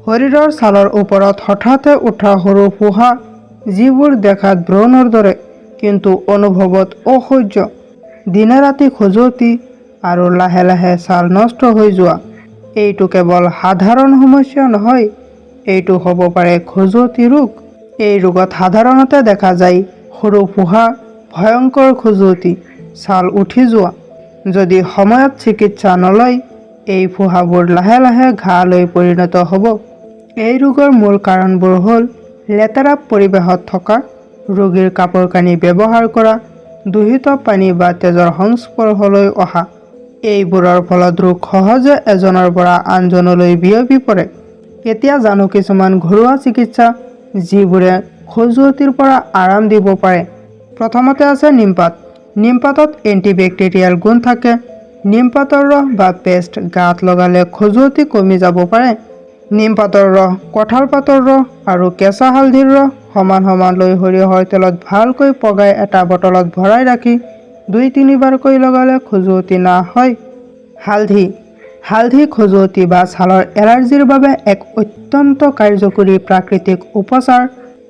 শৰীৰৰ ছালৰ ওপৰত হঠাতে উঠা সৰু ফোঁহা, যিবোৰ দেখাত ব্ৰণৰ দৰে কিন্তু অনুভৱত অসহ্য, দিনে ৰাতি খজুৱতি আৰু লাহে লাহে ছাল নষ্ট হৈ যোৱা। এইটো কেৱল সাধাৰণ সমস্যা নহয়, এইটো হ'ব পাৰে খজুৱতি ৰোগ। এই ৰোগত সাধাৰণতে দেখা যায় সৰু ফোঁহা, ভয়ংকৰ খজুৱতি, ছাল উঠি যোৱা। যদি সময়ত চিকিৎসা নলয়, এই ফোঁহাবোৰ লাহে লাহে ঘাঁলৈ পৰিণত হ'ব। এই ৰোগৰ মূল কাৰণবোৰ হ'ল লেতেৰা পৰিৱেশত থকা, ৰোগীৰ কাপোৰ কানি ব্যৱহাৰ কৰা, দূষিত পানী বা তেজৰ সংস্পৰ্শলৈ অহা। এইবোৰৰ ফলত ৰোগ সহজে এজনৰ পৰা আনজনলৈ বিয়পি পৰে। এতিয়া জানো কিছুমান ঘৰুৱা চিকিৎসা যিবোৰে খজুৱতিৰ পৰা আৰাম দিব পাৰে। প্ৰথমতে আছে নিমপাত। নিমপাতত এন্টিবেক্টেৰিয়েল গুণ থাকে। নিমপাতৰ ৰস বা পেষ্ট গাত লগালে খজুৱতি কমি যাব পাৰে। নিমপাতৰ ৰস, কঁঠাল পাতৰ ৰস আৰু কেঁচা হালধিৰ ৰস সমান সমান লৈ সৰিয়হৰ তেলত ভালকৈ পগাই এটা বটলত ভৰাই ৰাখি ২-৩ বাৰকৈ লগালে খজুৱতি হয়। হালধি। হালধি খজুৱতি বা ছালৰ এলাৰ্জিৰ বাবে এক অত্যন্ত কাৰ্যকৰী প্ৰাকৃতিক উপচাৰ,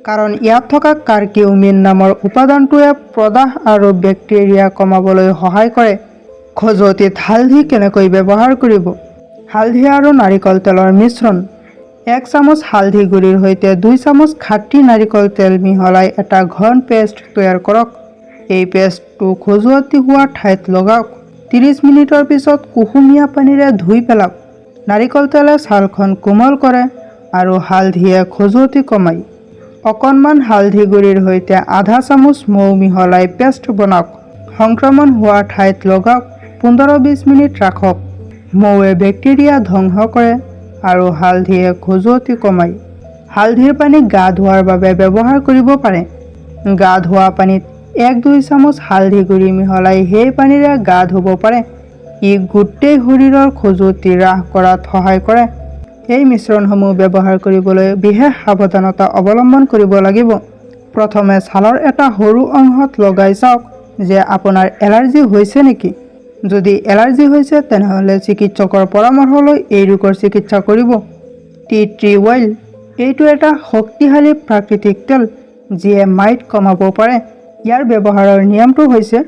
কাৰণ ইয়াত থকা কাৰ্কিউমিন নামৰ উপাদানটোৱে প্ৰদাহ আৰু বেক্টেৰিয়া কমাবলৈ সহায় কৰে। খজুৱতিত হালধি কেনেকৈ ব্যৱহাৰ কৰিব? হালধি আৰু নাৰিকল তেলৰ মিশ্ৰণ। ১ চামুচ হালধি গুড়িৰ সৈতে ২ চামুচ খাঁটি নাৰিকল তেল মিহলাই এটা ঘন পেষ্ট তৈয়াৰ কৰক। এই পেষ্টটো খজুৱতি হোৱা ঠাইত লগাওক। ৩০ মিনিটৰ পিছত কুহুমীয়া পানীৰে ধুই পেলাওক। নাৰিকল তেলে ছালখন কোমল কৰে আৰু হালধিয়ে খজুৱতি কমায়। অকণমান হালধি গুড়িৰ সৈতে আধা চামুচ মৌ মিহলাই পেষ্ট বনাওক। সংক্ৰমণ হোৱা ঠাইত লগাওক। ১৫-২০ মিনিট ৰাখক। মৌৱে বেক্টেৰিয়া ধ্বংস কৰে আৰু হালধিয়ে খজুৱতি কমায়। হালধিৰ পানী গা ধোৱাৰ বাবে ব্যৱহাৰ কৰিব পাৰে। গা ধোৱা পানীত ১-২ চামুচ হালধি গুড়ি মিহলাই সেই পানীৰে গা ধুব পাৰে। ই গোটেই শৰীৰৰ খজুৱতি হ্ৰাস কৰাত সহায় কৰে। এই মিশ্ৰণসমূহ ব্যৱহাৰ কৰিবলৈ বিশেষ সাৱধানতা অৱলম্বন কৰিব লাগিব। প্ৰথমে ছালৰ এটা সৰু অংশত লগাই চাওক যে আপোনাৰ এলাৰ্জি হৈছে নেকি। যদি এলাৰ্জি হৈছে তেনেহ'লে চিকিৎসকৰ পৰামৰ্শ লৈ এই ৰোগৰ চিকিৎসা কৰিব। T tree oil. এইটো এটা শক্তিশালী প্ৰাকৃতিক তেল যিয়ে মাইট কমাব পাৰে। ইয়াৰ ব্যৱহাৰৰ নিয়মটো হৈছে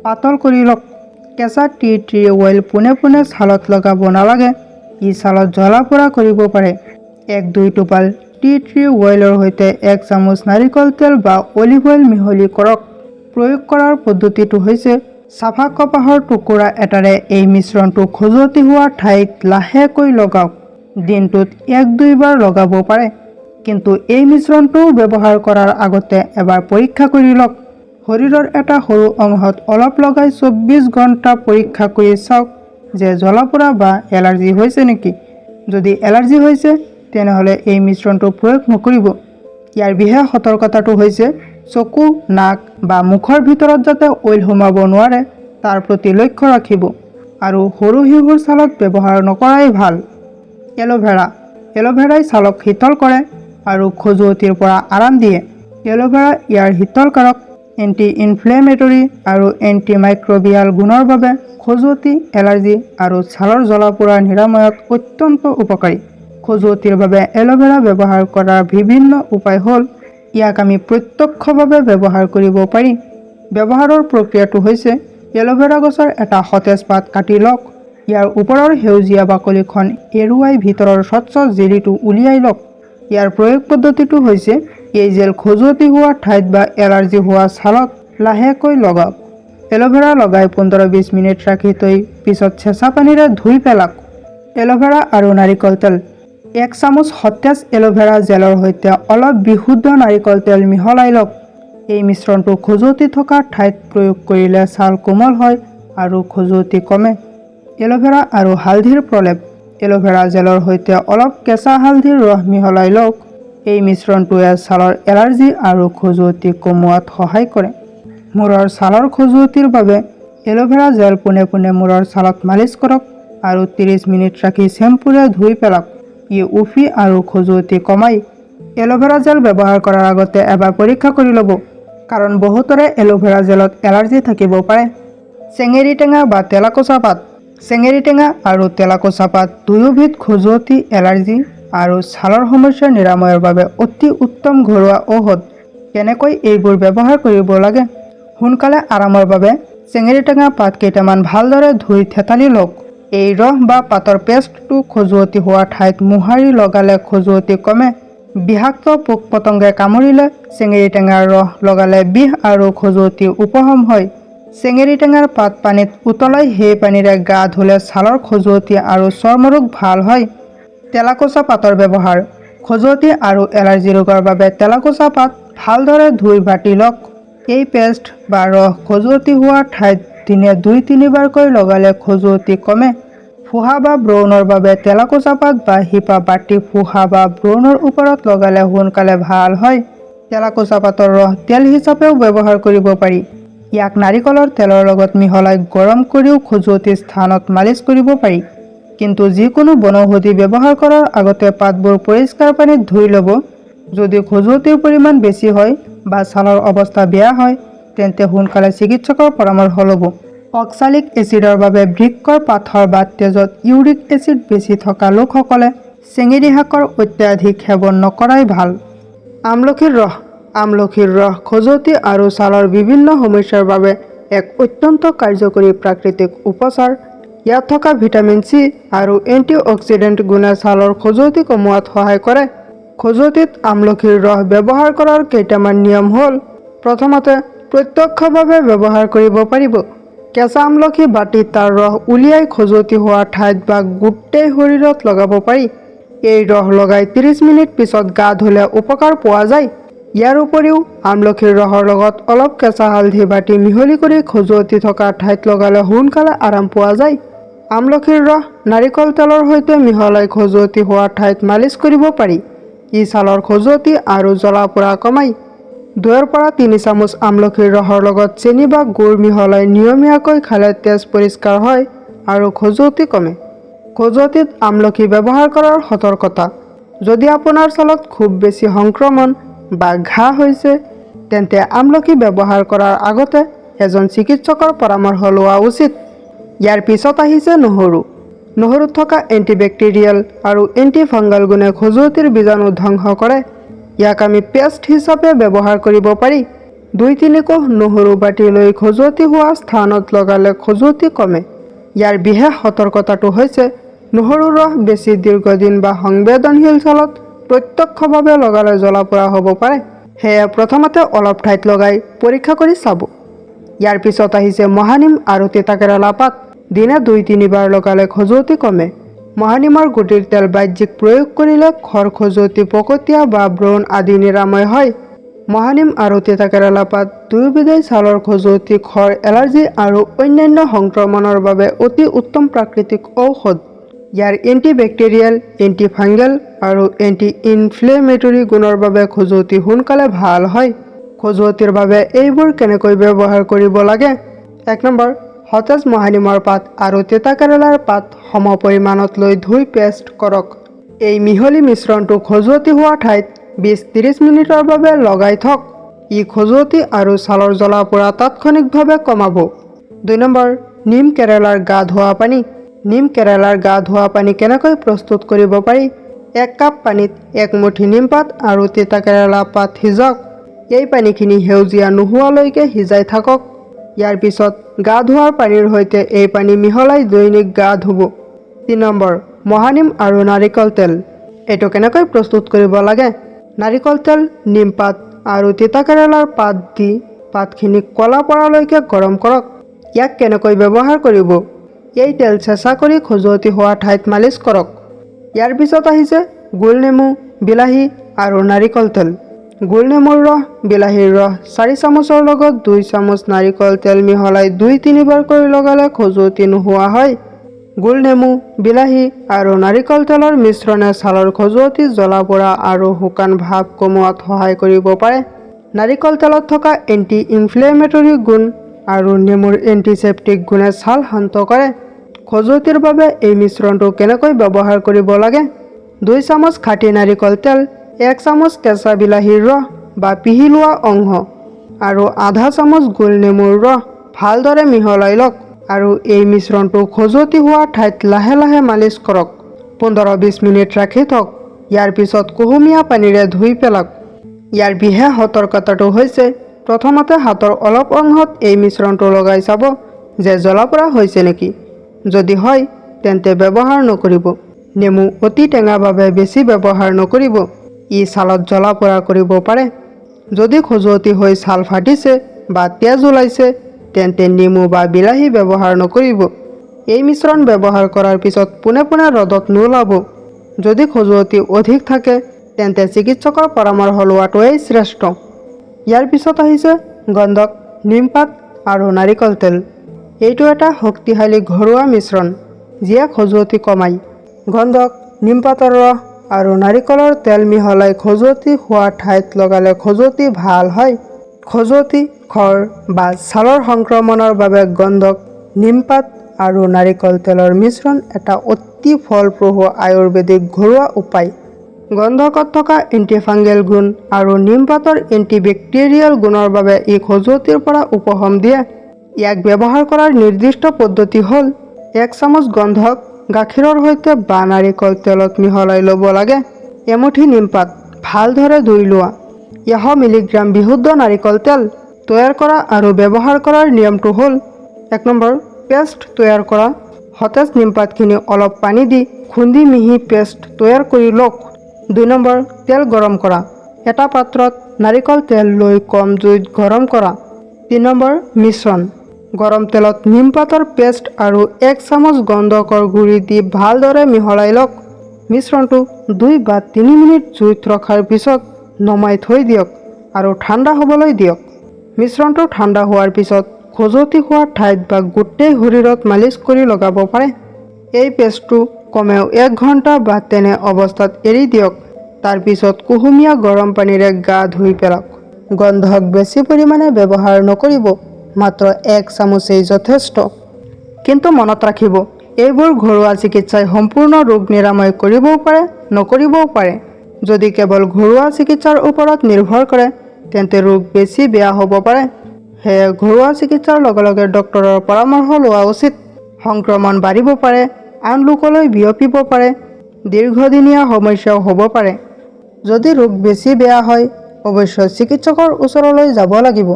পাতল কৰি লওক। কেঁচা টি ট্ৰী অইল পোনে পোনে ছালত লগাব নালাগে। ই ছালত জ্বলা-পোৰা কৰিব পাৰে। ১-২ টোপাল টি ট্ৰী অইলৰ সৈতে ১ চামুচ নাৰিকল তেল বা অলিভ অইল মিহলি কৰক। প্ৰয়োগ কৰাৰ পদ্ধতিটো হৈছে চাফা কপাহৰ টুকুৰা এটাৰে এই মিশ্ৰণটো খজুৱতি হোৱা ঠাইত লাহেকৈ লগাওক। দিনটোত ১-২ বাৰ লগাব পাৰে। কিন্তু এই মিশ্ৰণটো ব্যৱহাৰ কৰাৰ আগতে এবাৰ পৰীক্ষা কৰি লওক। শৰীৰৰ এটা সৰু অংশত অলপ লগাই ২৪ ঘণ্টা পৰীক্ষা কৰি চাওক যে জ্বলা-পোৰা বা এলাৰ্জি হৈছে নেকি। যদি এলাৰ্জি হৈছে তেনেহ'লে এই মিশ্ৰণটো প্ৰয়োগ নকৰিব। ইয়াৰ বিশেষ সতৰ্কতাটো হৈছে চকু, নাক বা মুখৰ ভিতৰত যাতে অইল সোমাব নোৱাৰে তাৰ প্ৰতি লক্ষ্য ৰাখিব। আৰু সৰু শিশুৰ ছালত ব্যৱহাৰ নকৰাই ভাল। এলোভেৰা। এলোভেৰাই ছালক শীতল কৰে আৰু খজুৱতিৰ পৰা আৰাম দিয়ে। এলোভেৰা ইয়াৰ শীতলকাৰক, এণ্টি-ইনফ্লেমেটৰী আৰু এণ্টি-মাইক্ৰবিয়েল গুণৰ বাবে খজুৱতি, এলাৰ্জি আৰু ছালৰ জ্বলা-পোৰা নিৰাময়ত অত্যন্ত উপকাৰী। খজুৱতিৰ বাবে এলোভেৰা ব্যৱহাৰ কৰাৰ বিভিন্ন উপায় হ'ল ইয়াক আমি প্ৰত্যক্ষভাৱে ব্যৱহাৰ কৰিব পাৰি। ব্যৱহাৰৰ প্ৰক্ৰিয়াটো হৈছে এলোভেৰা গছৰ এটা সতেজ পাত কাটি লওক। ইয়াৰ ওপৰৰ সেউজীয়া বাকলিখন এৰুৱাই ভিতৰৰ স্বচ্ছ জেলিটো উলিয়াই লওক। ইয়াৰ প্ৰয়োগ পদ্ধতিটো হৈছে এই জেল খজুৱতি হোৱা ঠাইত বা এলাৰ্জি হোৱা ছালত লাহেকৈ লগাওক। এলোভেৰা লগাই ১৫-২০ মিনিট ৰাখি থৈ পিছত চেঁচা পানীৰে ধুই পেলাওক। এলোভেৰা আৰু নাৰিকল তেল। ১ চামুচ সতেজ এলোভেৰা জেলৰ সৈতে অলপ বিশুদ্ধ নাৰিকল তেল মিহলাই লওক। এই মিশ্ৰণটো খজুৱতি থকা ঠাইত প্ৰয়োগ কৰিলে ছাল কোমল হয় আৰু খজুৱতি কমে। এলোভেৰা আৰু হালধিৰ প্ৰলেপ। এলোভেৰা জেলৰ সৈতে অলপ কেঁচা হালধিৰ ৰস মিহলাই লওক। এই মিশ্ৰণটোৱে ছালৰ এলাৰ্জি আৰু খজুৱতি কমোৱাত সহায় কৰে। মূৰৰ ছালৰ খজুৱতিৰ বাবে এলোভেৰা জেল পোনে পোনে মূৰৰ ছালত মালিচ কৰক আৰু ৩০ মিনিট ৰাখি শ্বেম্পুৰে ধুই পেলাওক। ই উফি আৰু খজুৱতি কমায়। এলোভেৰা জেল ব্যৱহাৰ কৰাৰ আগতে এবাৰ পৰীক্ষা কৰি ল'ব, কাৰণ বহুতৰে এলোভেৰা জেলত এলাৰ্জি থাকিব পাৰে। চেঙেৰী টেঙা বা তেলাকোচা পাত। চেঙেৰী টেঙা আৰু তেলাকোচা পাত দুয়োবিধ খজুৱতি, এলাৰ্জি আৰু ছালৰ সমস্যা নিৰাময়ৰ বাবে অতি উত্তম ঘৰুৱা ঔষধ। কেনেকৈ এইবোৰ ব্যৱহাৰ কৰিব লাগে? সোনকালে আৰামৰ বাবে চেঙেৰী টেঙা পাত কেইটামান ভালদৰে ধুই থেতালি লওক। এই ৰস বা পাতৰ পেষ্টটো খজুৱতি হোৱা ঠাইত মোহাৰি লগালে খজুৱতি কমে। বিষাক্ত পোক পতংগে কামুৰিলে চেঙেৰী টেঙাৰ ৰস লগালে বিষ আৰু খজুৱতি উপশম হয়। চেঙেৰী টেঙাৰ পাত পানীত উতলাই সেই পানীৰে গা ধুলে ছালৰ খজুৱতি আৰু চৰ্মৰোগ ভাল হয়। তেলাকুচা পাতৰ ব্যৱহাৰ। খজুৱতি আৰু এলাৰ্জি ৰোগৰ বাবে তেলাকুচা পাত ভালদৰে ধুই বাটি লওক। এই পেষ্ট বা ৰস খজুৱতি হোৱা ঠাইত দিনে ২-৩ বাৰকৈ লগালে খজুৱতি কমে। ফোঁহা বা ব্ৰণৰ বাবে তেলাকুচা পাত বা শিপা বাটি ফোঁহা বা ব্ৰণৰ ওপৰত লগালে সোনকালে ভাল হয়। তেলাকুচা পাতৰ ৰস তেল হিচাপেও ব্যৱহাৰ কৰিব পাৰি। ইয়াক নাৰিকলৰ তেলৰ লগত মিহলাই গৰম কৰিও খজুৱতিৰ স্থানত মালিচ কৰিব পাৰি। কিন্তু যিকোনো বনৌষধি ব্যৱহাৰ কৰাৰ আগতে পাতবোৰ পৰিষ্কাৰ পানীত ধুই ল'ব। যদি খজুৱতিৰ পৰিমাণ বেছি হয় বা ছালৰ অৱস্থা বেয়া হয় তেন্তে সোনকালে চিকিৎসকৰ পৰামৰ্শ ল'ব। অক্সালিক এচিডৰ বাবে বৃক্কৰ পাথৰ বা তেজত ইউৰিক এচিড বেছি থকা লোকসকলে চেঙেৰী শাকৰ অত্যাধিক সেৱন নকৰাই ভাল। আমলখিৰ ৰস। আমলখিৰ ৰস খজুৱতি আৰু ছালৰ বিভিন্ন সমস্যাৰ বাবে এক অত্যন্ত কাৰ্যকৰী প্ৰাকৃতিক উপচাৰ। ইয়াত থকা ভিটামিন চি আৰু এন্টিঅক্সিডেণ্ট গুণে ছালৰ খজুৱতি কমোৱাত সহায় কৰে। খজুৱতিত আমলখিৰ ৰস ব্যৱহাৰ কৰাৰ কেইটামান নিয়ম হ'ল: প্ৰথমতে, প্ৰত্যক্ষভাৱে ব্যৱহাৰ কৰিব পাৰিব। কেঁচা আমলখি বাটি তাৰ ৰস উলিয়াই খজুৱতি হোৱা ঠাইত বা গোটেই শৰীৰত লগাব পাৰি। এই ৰস লগাই ৩০ মিনিট পিছত গা ধুলে উপকাৰ পোৱা যায়। ইয়াৰ উপৰিও আমলখিৰ ৰসৰ লগত অলপ কেঁচা হালধি বাটি মিহলি কৰি খজুৱতি থকা ঠাইত লগালে সোনকালে আৰাম পোৱা যায়। আমলখিৰ ৰস নাৰিকল তেলৰ সৈতে মিহলাই খজুৱতি হোৱা ঠাইত মালিচ কৰিব পাৰি। ই ছালৰ খজুৱতি আৰু জ্বলা-পোৰা কমায়। ২ৰ পৰা ৩ চামুচ আমলখিৰ ৰসৰ লগত চেনি বা গুড় মিহলাই নিয়মীয়াকৈ খালে তেজ পৰিষ্কাৰ হয় আৰু খজুৱতি কমে। খজুৱতিত আমলখি ব্যৱহাৰ কৰাৰ সতৰ্কতা। যদি আপোনাৰ ছালত খুব বেছি সংক্ৰমণ বা ঘাঁ হৈছে তেন্তে আমলখি ব্যৱহাৰ কৰাৰ আগতে এজন চিকিৎসকৰ পৰামৰ্শ লোৱা উচিত। ইয়াৰ পিছত আহিছে নহৰু। নহৰুত থকা এন্টিবেক্টেৰিয়েল আৰু এন্টিফাংগাল গুণে খজুৱতিৰ বীজাণু ধ্বংস কৰে। ইয়াক আমি পেষ্ট হিচাপে ব্যৱহাৰ কৰিব পাৰি। ২-৩ কোহ নহৰু বাটি লৈ খজুৱতি হোৱা স্থানত লগালে খজুৱতি কমে। ইয়াৰ বিশেষ সতৰ্কতাটো হৈছে নহৰুৰ ৰস বেছি দীৰ্ঘদিন বা সংবেদনশীল ছালত প্ৰত্যক্ষভাৱে লগালে জ্বলা-পোৰা হ'ব পাৰে। সেয়ে প্ৰথমতে অলপ ঠাইত লগাই পৰীক্ষা কৰি চাব। ইয়াৰ পিছত আহিছে মহানিম আৰু তিতাকেৰেলা পাত। দিনে ২-৩ বাৰ লগালে খজুৱতি কমে। মহানিমৰ গুটিৰ তেল বাহ্যিক প্ৰয়োগ কৰিলে খৰ খজুৱতি, পকতীয়া বা ব্ৰণ আদি নিৰাময় হয়। মহানিম আৰু তিতাকেৰেলা পাত দুয়োবিধেই ছালৰ খজুৱতি, খৰ, এলাৰ্জি আৰু অন্যান্য সংক্ৰমণৰ বাবে অতি উত্তম প্ৰাকৃতিক ঔষধ। ইয়াৰ এন্টিবেক্টেৰিয়েল, এন্টিফাংগেল আৰু এন্টি-ইনফ্লেমেটৰী গুণৰ বাবে খজুৱতি সোনকালে ভাল হয়। খজুৱতিৰ বাবে এইবোৰ কেনেকৈ ব্যৱহাৰ কৰিব লাগে? ১ নম্বৰ, সতেজ মহানিমৰ পাত আৰু তিতাকেৰেলাৰ পাত সম পৰিমাণত লৈ ধুই পেষ্ট কৰক। এই মিহলি মিশ্ৰণটো খজুৱতি হোৱা ঠাইত ২০-৩০ মিনিটৰ বাবে লগাই থওক। ই খজুৱতি আৰু ছালৰ জ্বলা-পোৰা তাৎক্ষণিকভাৱে কমাব। ২ নম্বৰ, নিম কেৰেলাৰ গা ধোৱা পানী। নিম কেৰেলাৰ গা ধোৱা পানী কেনেকৈ প্ৰস্তুত কৰিব পাৰি? ১ কাপ পানীত ১ মুঠি নিমপাত আৰু তিতাকেৰেলা পাত সিজাওক। এই পানীখিনি সেউজীয়া নোহোৱালৈকে সিজাই থাকক। ইয়াৰ পিছত গা ধোৱাৰ পানীৰ সৈতে এই পানী মিহলাই দৈনিক গা ধুব। ৩ নম্বৰ, মহানিম আৰু নাৰিকল তেল। এইটো কেনেকৈ প্ৰস্তুত কৰিব লাগে? নাৰিকল তেল, নিমপাত আৰু তিতাকেৰেলাৰ পাত দি পাতখিনি ক'লা পৰালৈকে গৰম কৰক। ইয়াক কেনেকৈ ব্যৱহাৰ কৰিব? এই তেল চেঁচা কৰি খজুৱতি হোৱা ঠাইত মালিচ কৰক। ইয়াৰ পিছত আহিছে গোলনেমু, বিলাহী আৰু নাৰিকল তেল। গোলনেমুৰ ৰস, বিলাহীৰ ৰস ৪ চামুচৰ লগত ২ চামুচ নাৰিকল তেল মিহলাই ২-৩ বাৰকৈ লগালে খজুৱতি নোহোৱা হয়। গোলনেমু, বিলাহী আৰু নাৰিকল তেলৰ মিশ্ৰণে ছালৰ খজুৱতি, জ্বলা-পোৰা আৰু শুকান ভাৱ কমোৱাত সহায় কৰিব পাৰে। নাৰিকল তেলত থকা এন্টি-ইনফ্লেমেটৰী গুণ আৰু নেমুৰ এন্টিছেপ্টিক গুণে ছাল শান্ত কৰে। খজুৱতিৰ বাবে এই মিশ্ৰণটো কেনেকৈ ব্যৱহাৰ কৰিব লাগে? ২ চামুচ খাঁটি নাৰিকল তেল, ১ চামুচ কেঁচা বিলাহীৰ ৰস বা পিহি লোৱা অংশ আৰু আধা চামুচ গোলনেমুৰ ৰস ভালদৰে মিহলাই লওক আৰু এই মিশ্ৰণটো খজুৱতি হোৱা ঠাইত লাহে লাহে মালিচ কৰক। ১৫-২০ মিনিট ৰাখি থওক। ইয়াৰ পিছত কুহুমীয়া পানীৰে ধুই পেলাওক। ইয়াৰ বিশেষ সতৰ্কতাটো হৈছে প্ৰথমতে হাতৰ অলপ অংশত এই মিশ্ৰণটো লগাই চাব যে জ্বলা-পোৰা হৈছে নেকি। যদি হয় তেন্তে ব্যৱহাৰ নকৰিব। নেমু অতি টেঙা বাবে বেছি ব্যৱহাৰ নকৰিব, ই ছালত জ্বলা-পোৰা কৰিব পাৰে। যদি খজুৱতি হৈ ছাল ফাটিছে বা তেজ ওলাইছে তেন্তে নেমু বা বিলাহী ব্যৱহাৰ নকৰিব। এই মিশ্ৰণ ব্যৱহাৰ কৰাৰ পিছত পোনে পোনে ৰ'দত নোলাব। যদি খজুৱতি অধিক থাকে তেন্তে চিকিৎসকৰ পৰামৰ্শ লোৱাটোৱেই শ্ৰেষ্ঠ। ইয়াৰ পিছত আহিছে গন্ধক, নিমপাত আৰু নাৰিকল তেল। এইটো এটা শক্তিশালী ঘৰুৱা মিশ্ৰণ যিয়ে খজুৱতি কমায়। গন্ধক, নিমপাতৰ ৰস আৰু নাৰিকলৰ তেল মিহলাই খজুৱতি হোৱা ঠাইত লগালে খজুৱতি ভাল হয়। খজুৱতি, খৰ বা ছালৰ সংক্ৰমণৰ বাবে গন্ধক, নিমপাত আৰু নাৰিকল তেলৰ মিশ্ৰণ এটা অতি ফলপ্ৰসূ আয়ুৰ্বেদিক ঘৰুৱা উপায়। গন্ধকত থকা এন্টিফাংগেল গুণ আৰু নিমপাতৰ এন্টিবেক্টেৰিয়েল গুণৰ বাবে ই খজুৱতিৰ পৰা উপশম দিয়ে। ইয়াক ব্যৱহাৰ কৰাৰ নিৰ্দিষ্ট পদ্ধতি হ'ল 1 চামুচ গন্ধক গাখীৰৰ সৈতে বা নাৰিকল তেলত মিহলাই ল'ব লাগে। এমুঠি নিমপাত ভালদৰে ধুই লোৱা। 100 মিলিগ্ৰাম বিশুদ্ধ নাৰিকল তেল তৈয়াৰ কৰা আৰু ব্যৱহাৰ কৰাৰ নিয়মটো হ'ল 1 নম্বৰ, পেষ্ট তৈয়াৰ কৰা। সতেজ নিমপাতখিনি অলপ পানী দি খুন্দি মিহি পেষ্ট তৈয়াৰ কৰি লওক। 2 নম্বৰ, তেল গৰম কৰা। এটা পাত্ৰত নাৰিকল তেল লৈ কম জুইত গৰম কৰা। 3 নম্বৰ, মিশ্ৰণ। গৰম তেলত নিমপাতৰ পেষ্ট আৰু 1 চামুচ গন্ধকৰ গুড়ি দি ভালদৰে মিহলাই লওক। মিশ্ৰণটো 2 বা 3 মিনিট জুইত ৰখাৰ পিছত নমাই থৈ দিয়ক আৰু ঠাণ্ডা হ'বলৈ দিয়ক। মিশ্ৰণটো ঠাণ্ডা হোৱাৰ পিছত খজুৱতি হোৱা ঠাইত বা গোটেই শৰীৰত মালিচ কৰি লগাব পাৰে। এই পেষ্টটো কমেও 1 ঘণ্টা বা তেনে অৱস্থাত এৰি দিয়ক। তাৰ পিছত কুহুমীয়া গৰম পানীৰে গা ধুই পেলাওক। গন্ধক বেছি পৰিমাণে ব্যৱহাৰ নকৰিব, মাত্ৰ 1 চামুচেই যথেষ্ট। কিন্তু মনত ৰাখিব, এইবোৰ ঘৰুৱা চিকিৎসাই সম্পূৰ্ণ ৰোগ নিৰাময় কৰিবও পাৰে, নকৰিবও পাৰে। যদি কেৱল ঘৰুৱা চিকিৎসাৰ ওপৰত নিৰ্ভৰ কৰে তেন্তে ৰোগ বেছি বেয়া হ'ব পাৰে। সেয়ে ঘৰুৱা চিকিৎসাৰ লগে লগে ডক্তৰৰ পৰামৰ্শ লোৱা উচিত। সংক্ৰমণ বাঢ়িব পাৰে, আন লোকলৈ বিয়পিব পাৰে, দীৰ্ঘদিনীয়া সমস্যাও হ'ব পাৰে। যদি ৰোগ বেছি বেয়া হয় অৱশ্যই চিকিৎসকৰ ওচৰলৈ যাব লাগিব।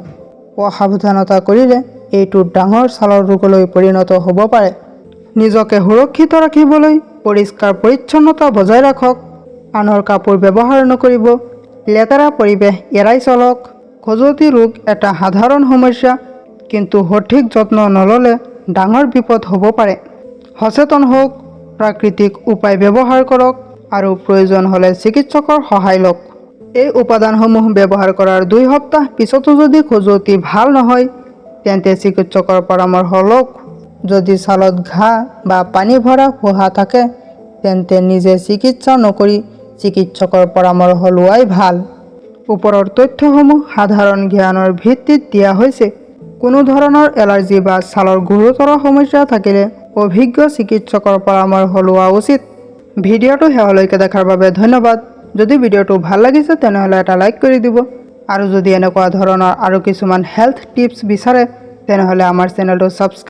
অসাৱধানতা কৰিলে এইটো ডাঙৰ ছালৰ ৰোগলৈ পৰিণত হ'ব পাৰে। নিজকে সুৰক্ষিত ৰাখিবলৈ পৰিষ্কাৰ পৰিচ্ছন্নতা বজাই ৰাখক। আনৰ কাপোৰ ব্যৱহাৰ নকৰিব। লেতেৰা পৰিৱেশ এৰাই চলক। খজুৱতি ৰোগ এটা সাধাৰণ সমস্যা, কিন্তু সঠিক যত্ন নল'লে ডাঙৰ বিপদ হ'ব পাৰে। সচেতন হওক, প্ৰাকৃতিক উপায় ব্যৱহাৰ কৰক আৰু প্ৰয়োজন হ'লে চিকিৎসকৰ সহায় লওক। এই উপাদানসমূহ ব্যৱহাৰ কৰাৰ 2 সপ্তাহ পিছতো যদি খজুৱতি ভাল নহয় তেন্তে চিকিৎসকৰ পৰামৰ্শ লওক। যদি ছালত ঘাঁ বা পানী ভৰা ফোঁহা থাকে তেন্তে নিজে চিকিৎসা নকৰি চিকিৎসকৰ পৰামৰ্শ লোৱাই ভাল। ওপৰৰ তথ্যসমূহ সাধাৰণ জ্ঞানৰ ভিত্তিত দিয়া হৈছে। কোনো ধৰণৰ এলাৰ্জি বা ছালৰ গুৰুতৰ সমস্যা থাকিলে অভিজ্ঞ চিকিৎসকৰ পৰামৰ্শ লোৱা উচিত। ভিডিঅ'টো শেষলৈকে দেখাৰ বাবে ধন্যবাদ। যদি ভিডিঅ'টো ভাল লাগিছে তেনেহ'লে এটা লাইক কৰি দিব আৰু যদি এনেকুৱা ধৰণৰ আৰু কিছুমান হেল্থ টিপছ বিচাৰে তেনেহ'লে আমাৰ চেনেলটো ছাবস্ক্ৰাইব